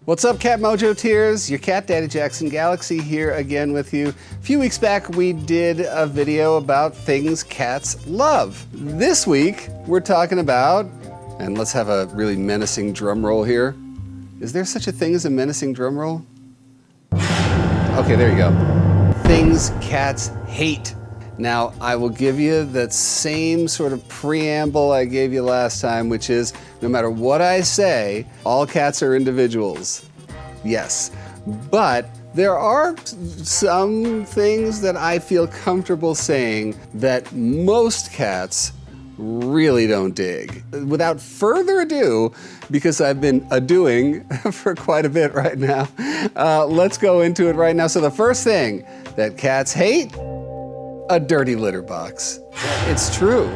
What's up, Cat Mojo Tears? Your cat daddy Jackson Galaxy here again with you. A few weeks back we did a video about things cats love. This week we're talking about, and let's have a really menacing drum roll here. Is there such a thing as a menacing drum roll? Okay, there you go. Things cats hate. Now, I will give you that same sort of preamble I gave you last time, which is no matter what I say, all cats are individuals. Yes, but there are some things that I feel comfortable saying that most cats really don't dig. Without further ado, because I've been a-doing for quite a bit right now, let's go into it right now. So the first thing that cats hate, a dirty litter box. It's true.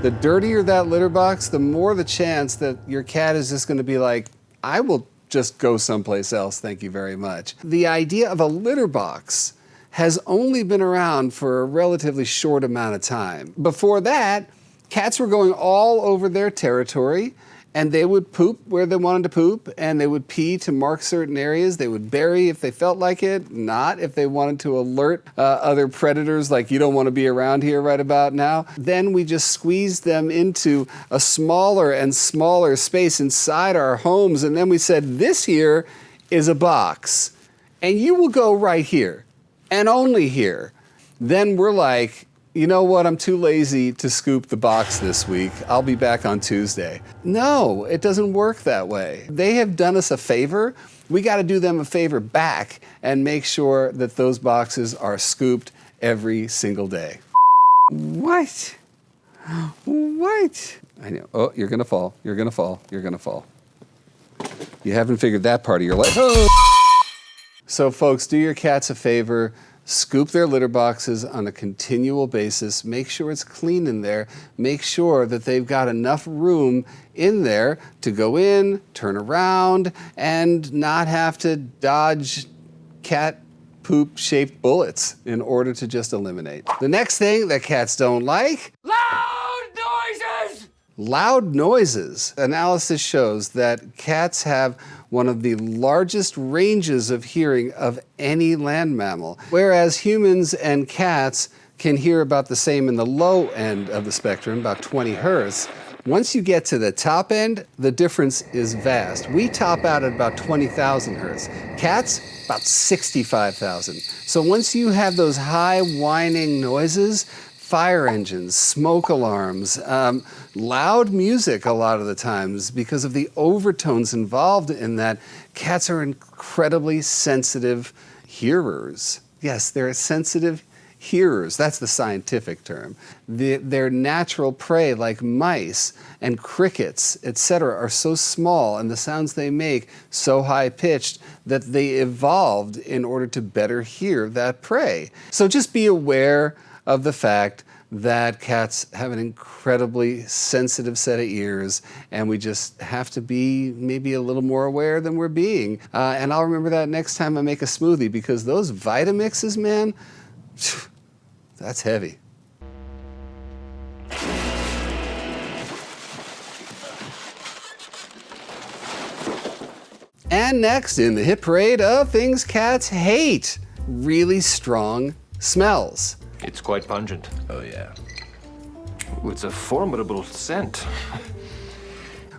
The dirtier that litter box, the more the chance that your cat is just going to be like, I will just go someplace else, thank you very much. The idea of a litter box has only been around for a relatively short amount of time. Before that, cats were going all over their territory, and they would poop where they wanted to poop, and they would pee to mark certain areas. They would bury if they felt like it, not if they wanted to alert other predators like you don't want to be around here right about now. Then we just squeezed them into a smaller and smaller space inside our homes, and then we said, this here is a box, and you will go right here, and only here. Then we're like, you know what, I'm too lazy to scoop the box this week. I'll be back on Tuesday. No, it doesn't work that way. They have done us a favor. We got to do them a favor back and make sure that those boxes are scooped every single day. What? What? I know. Oh, you're going to fall. You're going to fall. You're going to fall. You haven't figured that part of your life. Oh. So folks, do your cats a favor. Scoop their litter boxes on a continual basis. Make sure it's clean in there. Make sure that they've got enough room in there to go in, turn around, and not have to dodge cat poop-shaped bullets in order to just eliminate. The next thing that cats don't like: loud noises! Loud noises. Analysis shows that cats have one of the largest ranges of hearing of any land mammal, whereas humans and cats can hear about the same in the low end of the spectrum, about 20 hertz. Once you get to the top end, the difference is vast. We top out at about 20,000 hertz. Cats, about 65,000. So once you have those high whining noises, fire engines, smoke alarms, loud music a lot of the times because of the overtones involved in that. Cats are incredibly sensitive hearers. Yes, they're sensitive hearers. That's the scientific term. Their natural prey like mice and crickets, etc., are so small and the sounds they make so high-pitched that they evolved in order to better hear that prey. So just be aware of the fact that cats have an incredibly sensitive set of ears, and we just have to be maybe a little more aware than we're being. And I'll remember that next time I make a smoothie, because those Vitamixes, man, that's heavy. And next in the hit parade of things cats hate, really strong smells. It's quite pungent. Oh yeah. It's a formidable scent.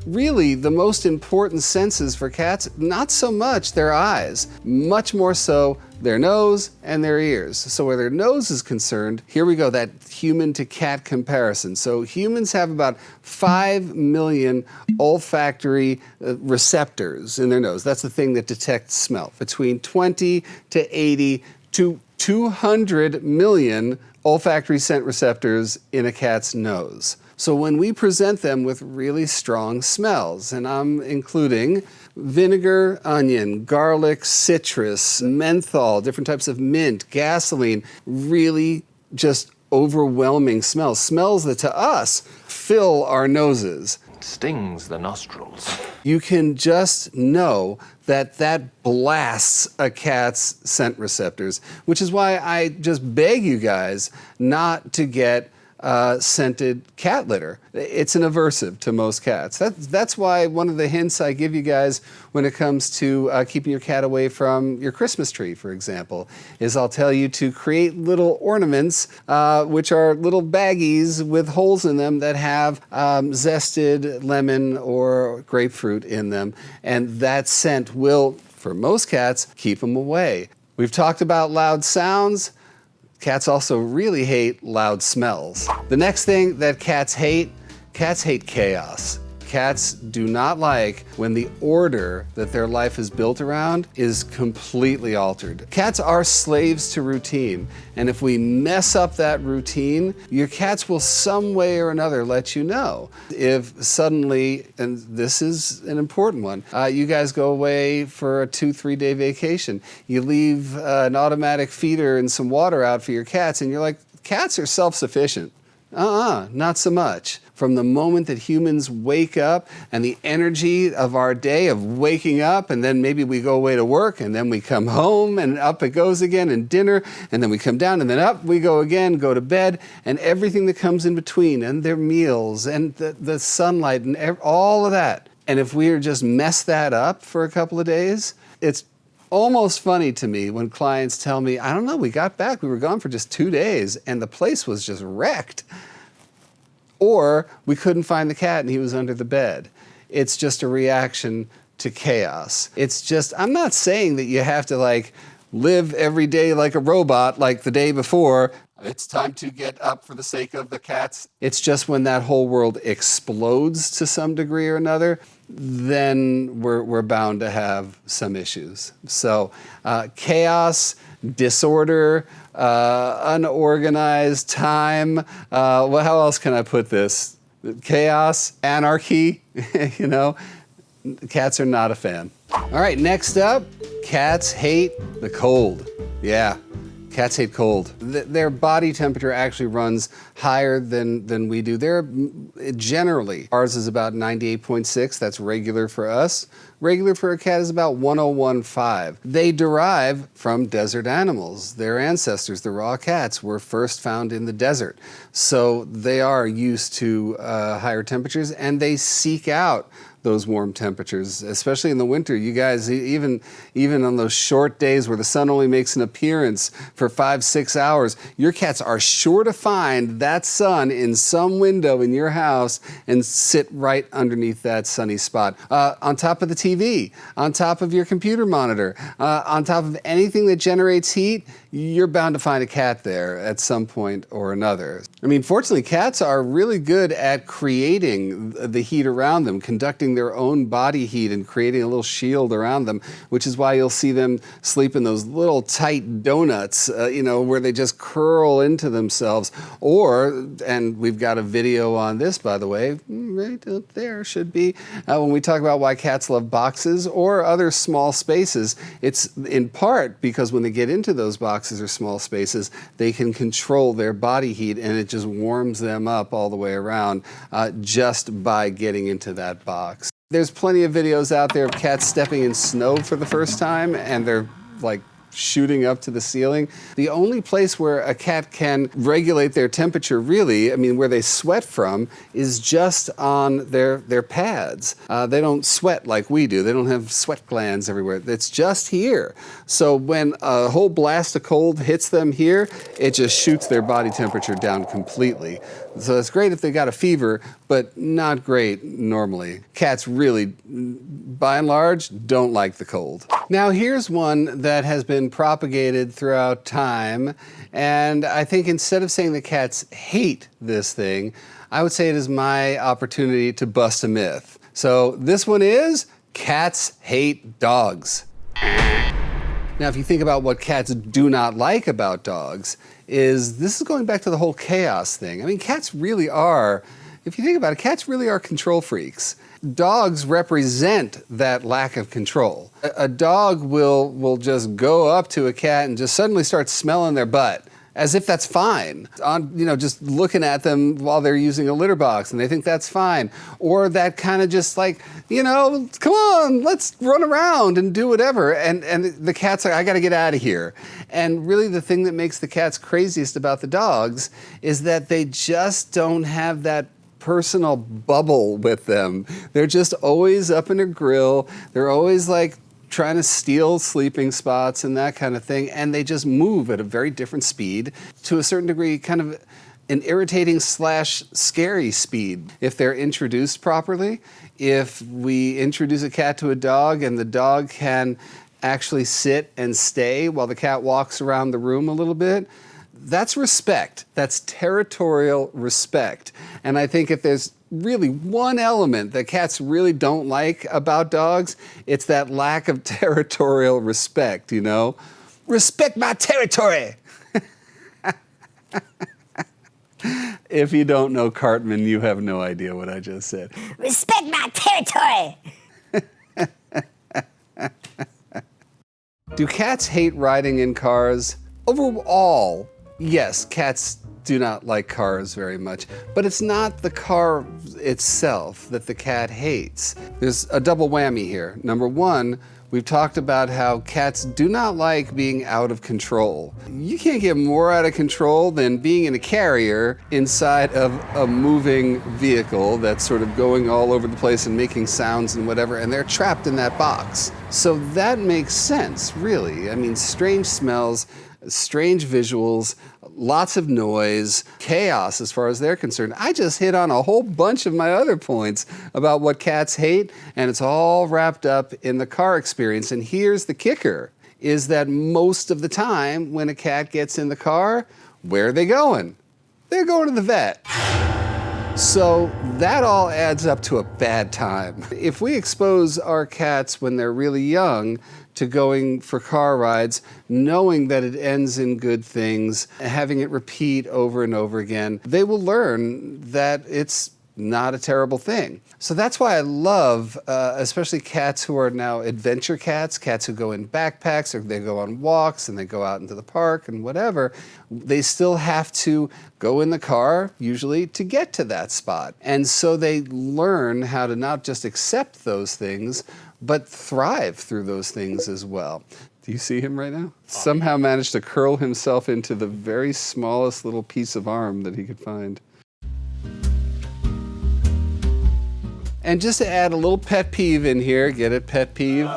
Really, the most important senses for cats, not so much their eyes, much more so their nose and their ears. So where their nose is concerned, here we go, that human to cat comparison. So humans have about 5 million olfactory receptors in their nose. That's the thing that detects smell. Between 20 to 80 to 200 million olfactory scent receptors in a cat's nose. So when we present them with really strong smells, and I'm including vinegar, onion, garlic, citrus, menthol, different types of mint, gasoline, really just overwhelming smells. Smells that to us fill our noses. It stings the nostrils. You can just know that that blasts a cat's scent receptors, which is why I just beg you guys not to get scented cat litter. It's an aversive to most cats. That's why one of the hints I give you guys when it comes to keeping your cat away from your Christmas tree, for example, is I'll tell you to create little ornaments, which are little baggies with holes in them that have zested lemon or grapefruit in them. And that scent will, for most cats, keep them away. We've talked about loud sounds. Cats also really hate loud smells. The next thing that cats hate chaos. Cats do not like when the order that their life is built around is completely altered. Cats are slaves to routine, and if we mess up that routine, your cats will some way or another let you know. If suddenly, and this is an important one, you guys go away for a 2-3 day vacation, you leave an automatic feeder and some water out for your cats, and you're like, cats are self-sufficient. Not so much. From the moment that humans wake up and the energy of our day of waking up, and then maybe we go away to work, and then we come home and up it goes again, and dinner, and then we come down, and then up we go again, go to bed, and everything that comes in between, and their meals, and the sunlight, and all of that. And if we just mess that up for a couple of days, it's almost funny to me when clients tell me, I don't know, we got back, we were gone for just 2 days, and the place was just wrecked. Or we couldn't find the cat and he was under the bed. It's just a reaction to chaos. It's just, I'm not saying that you have to like live every day like a robot like the day before. It's time to get up for the sake of the cats. It's just when that whole world explodes to some degree or another, then we're bound to have some issues. So chaos, disorder, unorganized time. Well, how else can I put this? Chaos, anarchy, you know, cats are not a fan. All right, next up, cats hate the cold. Yeah. Cats hate cold. Their body temperature actually runs higher than we do. Generally, ours is about 98.6. That's regular for us. Regular for a cat is about 101.5. They derive from desert animals. Their ancestors, the raw cats, were first found in the desert. So they are used to higher temperatures, and they seek out those warm temperatures, especially in the winter. You guys, even on those short days where the sun only makes an appearance for 5-6 hours, your cats are sure to find that sun in some window in your house and sit right underneath that sunny spot. On top of the TV, on top of your computer monitor, on top of anything that generates heat, you're bound to find a cat there at some point or another. I mean, fortunately, cats are really good at creating the heat around them, conducting their own body heat and creating a little shield around them, which is why you'll see them sleep in those little tight donuts, where they just curl into themselves. And we've got a video on this, by the way, right up there should be, when we talk about why cats love boxes or other small spaces, it's in part because when they get into those boxes or small spaces, they can control their body heat, and it just warms them up all the way around just by getting into that box. There's plenty of videos out there of cats stepping in snow for the first time, and they're like shooting up to the ceiling. The only place where a cat can regulate their temperature really, where they sweat from, is just on their pads. They don't sweat like we do. They don't have sweat glands everywhere. It's just here. So when a whole blast of cold hits them here, it just shoots their body temperature down completely. So it's great if they got a fever, but not great normally. Cats really, by and large, don't like the cold. Now here's one that has been propagated throughout time, and I think instead of saying the cats hate this thing, I would say it is my opportunity to bust a myth. So this one is, cats hate dogs. Now, if you think about what cats do not like about dogs, this is going back to the whole chaos thing. Cats really are, if you think about it, cats really are control freaks. Dogs represent that lack of control. A dog will just go up to a cat and just suddenly start smelling their butt as if that's fine. Just looking at them while they're using a litter box and they think that's fine. Or that kind of just like, come on, let's run around and do whatever. And the cat's like, I gotta get out of here. And really the thing that makes the cats craziest about the dogs is that they just don't have that personal bubble with them. They're just always up in a grill. They're always like trying to steal sleeping spots and that kind of thing. And they just move at a very different speed, to a certain degree, kind of an irritating / scary speed if they're introduced properly. If we introduce a cat to a dog and the dog can actually sit and stay while the cat walks around the room a little bit, that's respect. That's territorial respect. And I think if there's really one element that cats really don't like about dogs, it's that lack of territorial respect, Respect my territory! If you don't know Cartman, you have no idea what I just said. Respect my territory! Do cats hate riding in cars? Overall, yes, cats do not like cars very much, but it's not the car itself that the cat hates. There's a double whammy here. Number one, we've talked about how cats do not like being out of control. You can't get more out of control than being in a carrier inside of a moving vehicle that's sort of going all over the place and making sounds and whatever, and they're trapped in that box. So that makes sense, really. I mean, strange smells, strange visuals, lots of noise, chaos as far as they're concerned. I just hit on a whole bunch of my other points about what cats hate, and it's all wrapped up in the car experience. And here's the kicker, is that most of the time when a cat gets in the car, where are they going? They're going to the vet. So that all adds up to a bad time. If we expose our cats when they're really young to going for car rides, knowing that it ends in good things, having it repeat over and over again, they will learn that it's not a terrible thing. So that's why I love, especially cats who are now adventure cats, cats who go in backpacks or they go on walks and they go out into the park and whatever. They still have to go in the car, usually, to get to that spot. And so they learn how to not just accept those things, but thrive through those things as well. Do you see him right now? Somehow managed to curl himself into the very smallest little piece of arm that he could find. And just to add a little pet peeve in here, get it, pet peeve?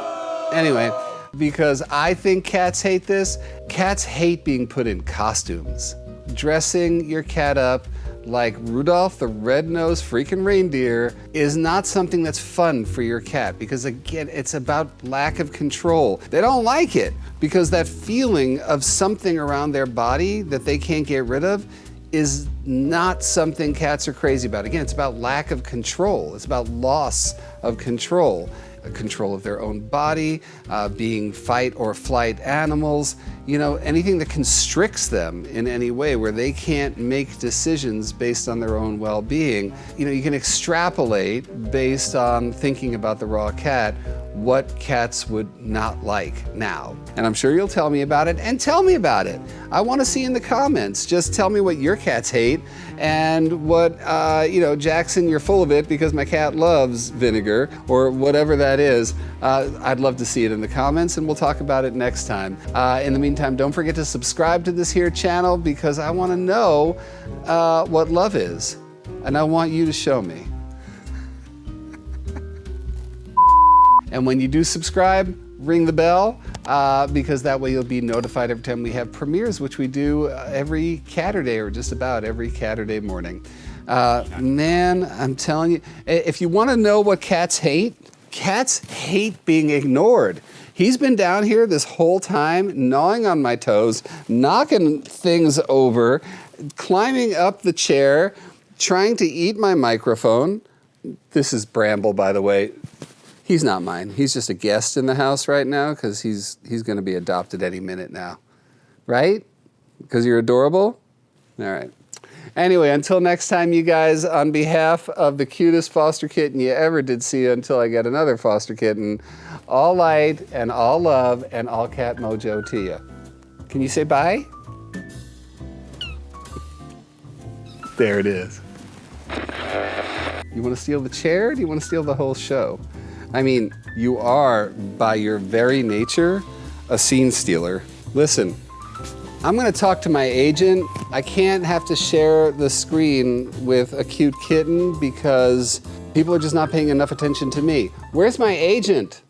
Anyway, because I think cats hate this, cats hate being put in costumes. Dressing your cat up like Rudolph the Red-Nosed Freaking Reindeer is not something that's fun for your cat, because again, it's about lack of control. They don't like it because that feeling of something around their body that they can't get rid of is not something cats are crazy about. Again, it's about lack of control. It's about loss of control. Control of their own body, being fight or flight animals, anything that constricts them in any way where they can't make decisions based on their own well-being. You can extrapolate based on thinking about the raw cat what cats would not like now. And I'm sure you'll tell me about it, and tell me about it. I want to see in the comments. Just tell me what your cats hate and what, Jackson, you're full of it because my cat loves vinegar, or whatever that is. I'd love to see it in the comments, and we'll talk about it next time. In the meantime, don't forget to subscribe to this here channel, because I want to know what love is, and I want you to show me. And when you do subscribe, ring the bell, because that way you'll be notified every time we have premieres, which we do every Catterday, or just about every Catterday morning. Man, I'm telling you, if you want to know what cats hate being ignored. He's been down here this whole time, gnawing on my toes, knocking things over, climbing up the chair, trying to eat my microphone. This is Bramble, by the way. He's not mine. He's just a guest in the house right now, because he's going to be adopted any minute now. Right? Because you're adorable? All right. Anyway, until next time, you guys, on behalf of the cutest foster kitten you ever did see until I get another foster kitten, all light and all love and all cat mojo to you. Can you say bye? There it is. You want to steal the chair? Or do you want to steal the whole show? I mean, you are, by your very nature, a scene stealer. Listen, I'm going to talk to my agent. I can't have to share the screen with a cute kitten because people are just not paying enough attention to me. Where's my agent?